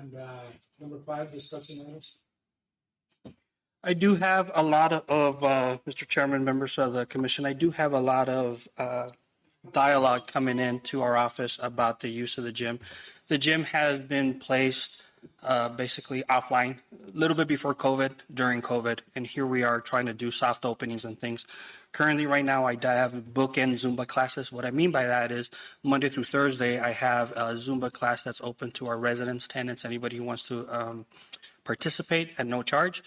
And number 5, discussion items. I do have a lot of Mr. Chairman, members of the commission, I do have a lot of dialogue coming into our office about the use of the gym. The gym has been placed basically offline a little bit before COVID, during COVID, and here we are trying to do soft openings and things. Currently, right now, I have bookend Zumba classes. What I mean by that is Monday through Thursday, I have a Zumba class that's open to our residents, tenants, anybody who wants to participate at no charge.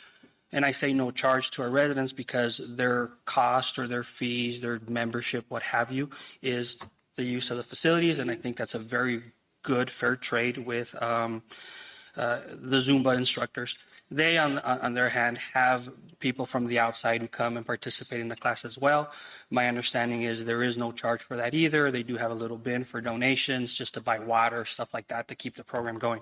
And I say no charge to our residents because their cost or their fees, their membership, what have you, is the use of the facilities. And I think that's a very good, fair trade with the Zumba instructors. They, on their hand, have people from the outside who come and participate in the class as well. My understanding is there is no charge for that either. They do have a little bin for donations just to buy water, stuff like that, to keep the program going.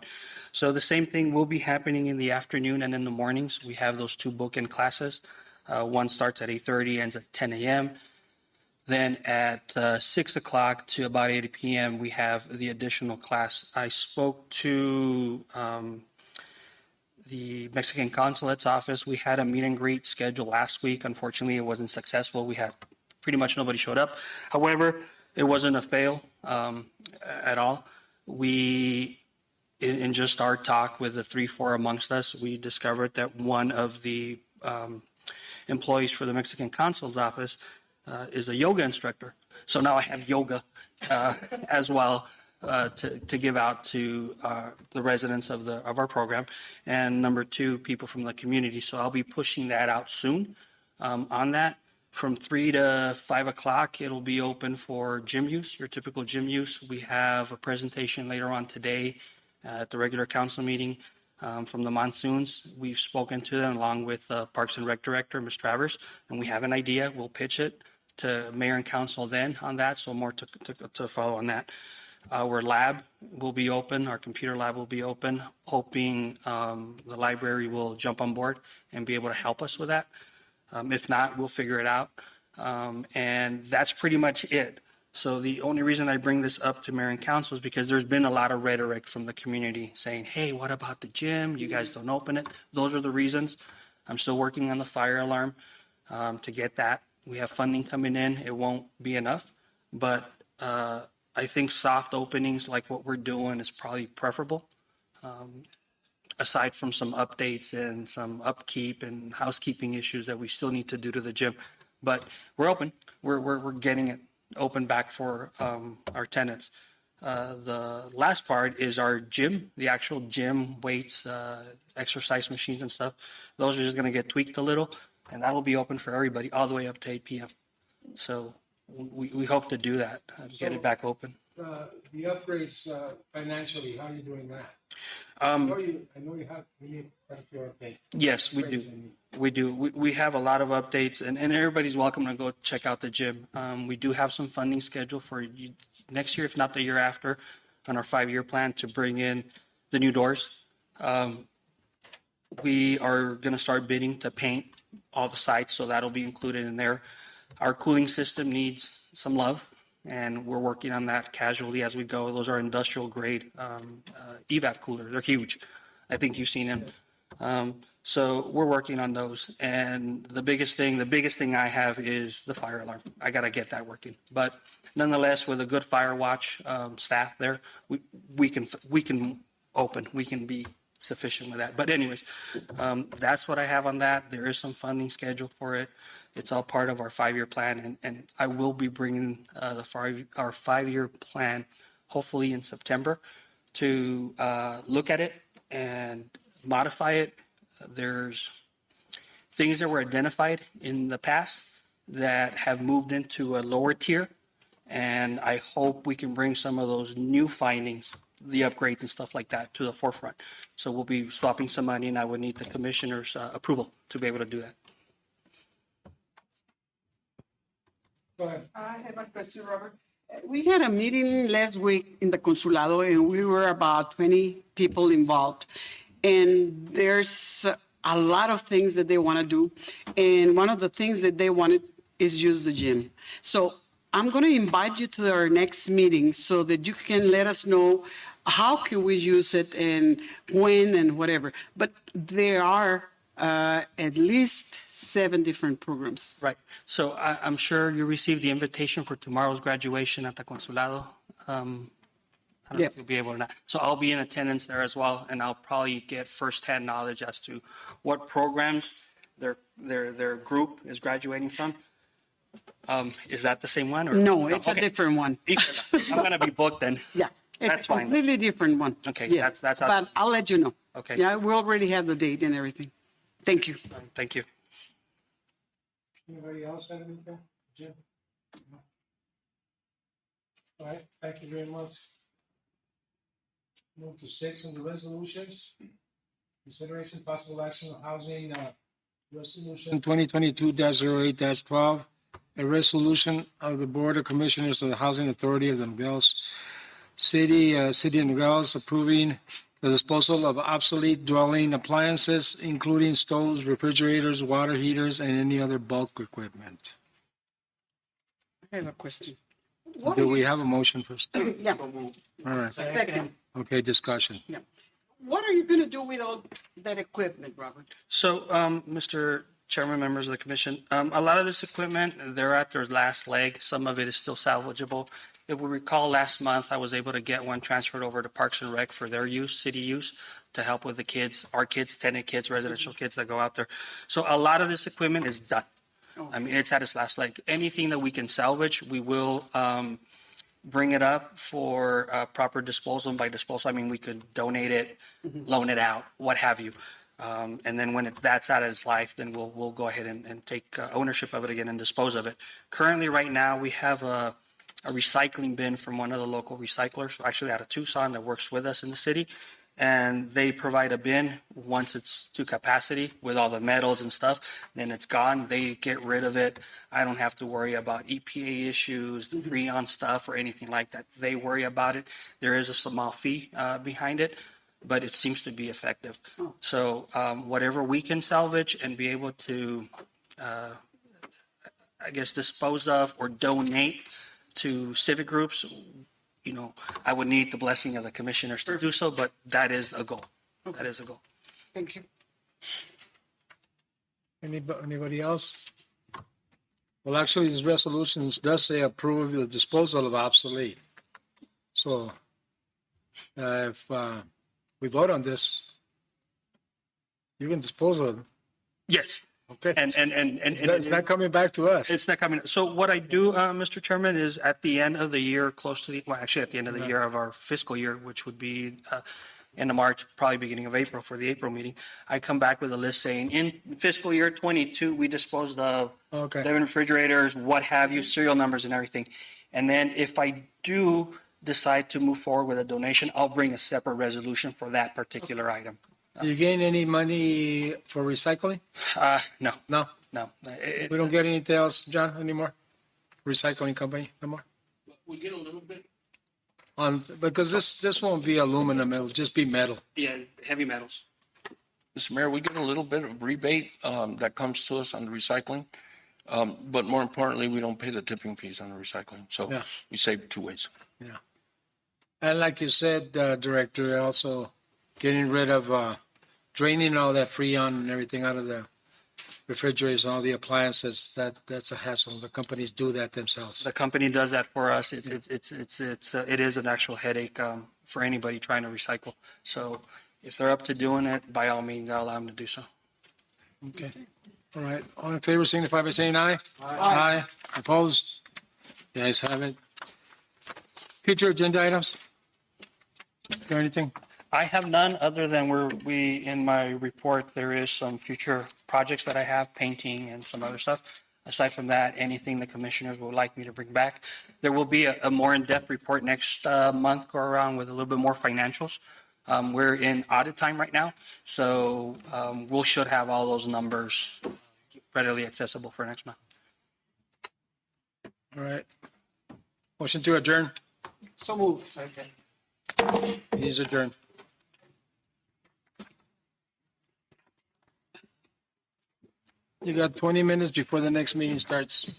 So the same thing will be happening in the afternoon and in the mornings. We have those 2 bookend classes. One starts at 8:30, ends at 10 a.m. Then at 6 o'clock to about 8 p.m., we have the additional class. I spoke to the Mexican consulate's office. We had a meet and greet scheduled last week. Unfortunately, it wasn't successful. We had pretty much nobody showed up. However, it wasn't a fail at all. We, in just our talk with the 3-4 amongst us, we discovered that one of the employees for the Mexican consulate's office is a yoga instructor. So now I have yoga as well to give out to the residents of our program, and number 2, people from the community. So I'll be pushing that out soon. On that, from 3 to 5 o'clock, it'll be open for gym use, your typical gym use. We have a presentation later on today at the regular council meeting from the Monsoons. We've spoken to them along with Parks and Rec Director, Ms. Travers, and we have an idea. We'll pitch it to mayor and council then on that, so more to follow on that. Our lab will be open, our computer lab will be open, hoping the library will jump on board and be able to help us with that. If not, we'll figure it out. And that's pretty much it. So the only reason I bring this up to mayor and council is because there's been a lot of rhetoric from the community saying, hey, what about the gym? You guys don't open it. Those are the reasons. I'm still working on the fire alarm to get that. We have funding coming in. It won't be enough, but I think soft openings like what we're doing is probably preferable, aside from some updates and some upkeep and housekeeping issues that we still need to do to the gym. But we're open. We're getting it open back for our tenants. The last part is our gym, the actual gym, weights, exercise machines and stuff. Those are just going to get tweaked a little, and that will be open for everybody all the way up to 8 p.m. So we hope to do that, get it back open. The upgrades financially, how are you doing that? I know you have really quite a few updates. Yes, we do. We do. We have a lot of updates, and everybody's welcome to go check out the gym. We do have some funding scheduled for next year, if not the year after, on our 5-year plan to bring in the new doors. We are going to start bidding to paint all the sites, so that'll be included in there. Our cooling system needs some love, and we're working on that casually as we go. Those are industrial grade evap coolers. They're huge. I think you've seen them. So we're working on those. And the biggest thing I have is the fire alarm. I got to get that working. But nonetheless, with a good fire watch staff there, we can open. We can be sufficient with that. But anyways, that's what I have on that. There is some funding scheduled for it. It's all part of our 5-year plan, and I will be bringing our 5-year plan hopefully in September to look at it and modify it. There's things that were identified in the past that have moved into a lower tier, and I hope we can bring some of those new findings, the upgrades and stuff like that, to the forefront. So we'll be swapping some money, and I would need the commissioner's approval to be able to do that. Go ahead. I have a question, Robert. We had a meeting last week in the Consulado, and we were about 20 people involved. And there's a lot of things that they want to do. And one of the things that they wanted is use the gym. So I'm going to invite you to our next meeting so that you can let us know how can we use it and when and whatever. But there are at least 7 different programs. Right. So I'm sure you received the invitation for tomorrow's graduation at the Consulado. I don't know if you'll be able to not. So I'll be in attendance there as well, and I'll probably get firsthand knowledge as to what programs their group is graduating from. Is that the same one? Or? No, it's Okay. a different one. I'm going to be booked then. Yeah, it's That's a fine. completely different one. Okay, Yeah, that's but I'll let you know. Okay. Yeah, we already have the date and everything. Thank you. Thank you. Anybody else have anything? Jim? No? All right, thank you very much. Move to 6 on the resolutions. Consideration possible action on housing, resolution 2022-08-12, a resolution of the Board of Commissioners of the Housing Authority of the Nogales City of Nogales approving the disposal of obsolete dwelling appliances, including stoves, refrigerators, water heaters, and any other bulk equipment. I have a question. Do we have a motion first? Yeah. All right. Second. Okay, discussion. Yeah. What are you going to do with all that equipment, Robert? So, Mr. Chairman, members of the commission, a lot of this equipment, they're at their last leg. Some of it is still salvageable. If we recall, last month, I was able to get one transferred over to Parks and Rec for their use, city use, to help with the kids, our kids, tenant kids, residential kids that go out there. So a lot of this equipment is done. I mean, it's at its last leg. Anything that we can salvage, we will bring it up for proper disposal. And by disposal, I mean we could donate it, loan it out, what have you. And then when that's out of its life, then we'll go ahead and take ownership of it again and dispose of it. Currently, right now, we have a recycling bin from one of the local recyclers, actually out of Tucson, that works with us in the city. And they provide a bin once it's to capacity with all the metals and stuff, then it's gone. They get rid of it. I don't have to worry about EPA issues, the Freon stuff, or anything like that. They worry about it. There is a small fee behind it, but it seems to be effective. So whatever we can salvage and be able to, I guess, dispose of or donate to civic groups, you know, I would need the blessing of the commissioners to do so, but that is a goal. Okay. That is a goal. Thank you. Anybody else? Well, actually, this resolution does say approve the disposal of obsolete. So if we vote on this, you can dispose of it. Yes. Okay. And It's not coming back to us. it's not coming. So what I do, Mr. Chairman, is at the end of the year, actually at the end of the year of our fiscal year, which would be end of March, probably beginning of April for the April meeting, I come back with a list saying in fiscal year 22, we disposed of 11 refrigerators, what have you, serial numbers and everything. And then if I do decide to move forward with a donation, I'll bring a separate resolution for that particular item. Do you gain any money for recycling? No. No. No. We don't get anything else, John, anymore? Recycling company, no more? We get a little bit. Because this won't be aluminum, it'll just be metal. Yeah, heavy metals. Mr. Mayor, we get a little bit of rebate that comes to us on the recycling. But more importantly, we don't pay the tipping fees on the recycling. So Yeah. we save 2 ways. Yeah. And like you said, Director, also getting rid of draining all that Freon and everything out of the refrigerators and all the appliances, that's a hassle. The companies do that themselves. The company does that for us. It is an actual headache for anybody trying to recycle. So if they're up to doing it, by all means, I'll allow them to do so. Okay. All right. All in favor, signify by saying aye. Aye. Opposed? The ayes have it. Future agenda items? Is there anything? I have none other than in my report, there is some future projects that I have, painting and some other stuff. Aside from that, anything the commissioners would like me to bring back. There will be a more in-depth report next month, go around with a little bit more financials. We're in audit time right now, so we should have all those numbers readily accessible for next month. All right. Motion to adjourn. So move. He's adjourned. You got 20 minutes before the next meeting starts.